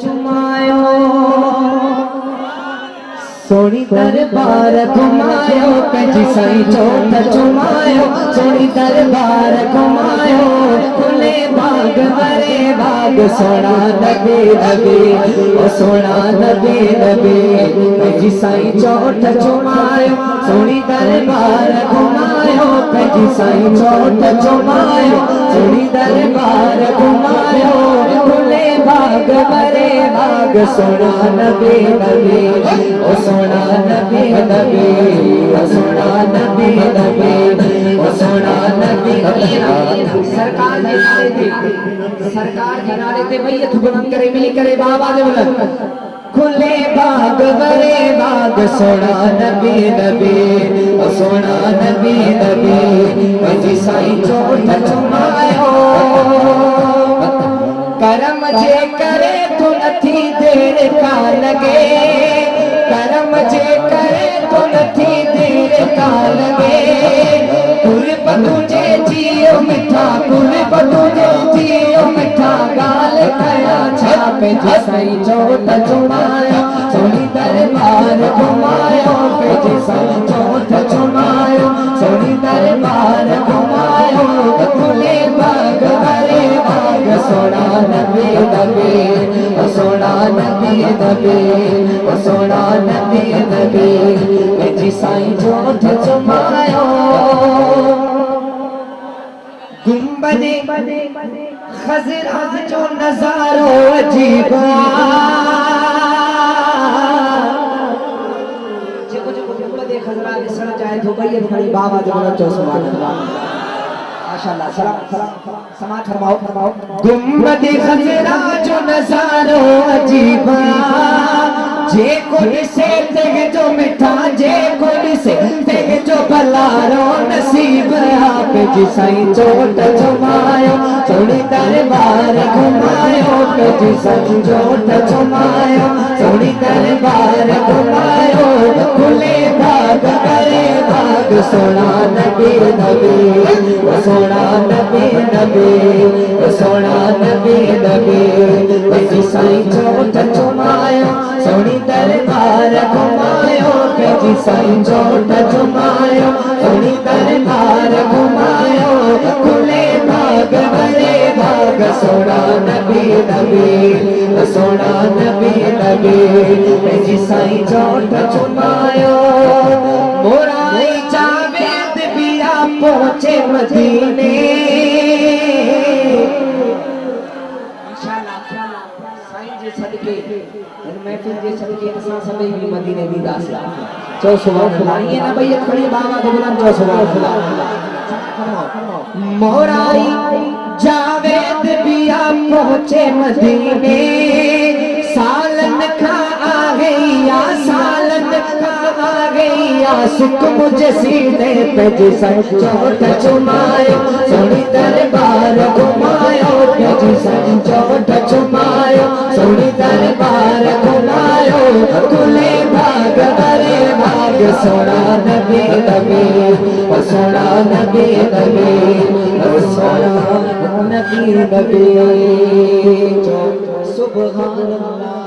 चुमायो सोनी दरबार घुमायो पंहिंजी साईं चोट चुमायो सोनी दरबार घुमायो खुले बाग भरे बाग सोना नबी नबी ओ सोना नबी नबी पंहिंजी साईं चोट चुमायो सोनी दरबार घुमायो पंहिंजी साईं चोट चुमायो सोनी दरबार घुमायो खुले बाग भरे बाग सोना नबी नबी ओ सोना नबी नबी ओ सोना नबी नबी ओ सोना नबी सरकार के नारे ते मैयत बुलंद करे मिली करे बाबा दे बुलंद खुले बाग भरे बाग सोना नबी नबी ओ सोना नबी नबी पंहिंजी साईं चोट चुमायो करम जे करे तो नथी देर का लगे करम जे करे तो नथी देर का लगे कुर्ब तुझे जियो मिठा कुर्ब तुझे जियो मिठा गाल कया छापे साईं चोट चुमायो सोनी दरबार घुमायो पंहिंजी साईं चोट चुमायो सोनी दरबार घुमायो खुले बाग भरे बाग सोना नबी नबी ओ सोना नबी नबी ओ सोना नबी नबी पंहिंजी साईं चोट चुमायो गुंबदे खज़रा जो नज़ारो अजीब जेको जेको गुंबदे खज़रा ॾिसण चाहे थो भई खणी बाबा जो चो सुभान अल्लाह माशाअल्लाह सलाम समाज फरमाओ गुंबदे खज़रा जो नज़ारो अजीब जेको ॾिसे तेगे जो मिठा जेको ॾिसे तेगे जो भलारो नसीब पंहिंजी साईं चोट चुमायो सोनी दरबार घुमायो पंहिंजी साईं चोट चुमायो सोनी दरबार घुमायो खुले बाग भरे बाग सोना नबी नबी ओ सोना नबी नबी ओ सोना नबी नबी पंहिंजी साईं चोट चुमायो सोनी दरबार घुमायो पंहिंजी साईं चोट चुमायो सोनी दरबार घुमायो खुले बाग भरे बाग सोना नबी नबी सोना नबी नबी पंहिंजी साईं चोट चुमायो मोराई जावेद बिया पहुंचे मदीने सदके इन महफिल जे सदके असां सभई भी मदीने दी दासिया चो सुभान अल्लाह ये ना भई खड़ी बाबा के बुलंद चो सुभान अल्लाह मोराई जावेद बिया पहुंचे मदीने सालन खा आ गई या सालन खा आ गई या सुख मुझे सीने पे जी साईं चोट चुमायो सोनी दरबार घुमायो जी साईं चोट चुमायो सोनी दरबार घुमायो खुले बाग भरे बाग सोना नबी नबी ओ सोना नबी नबी ओ सोना नबी नबी सुभान अल्लाह।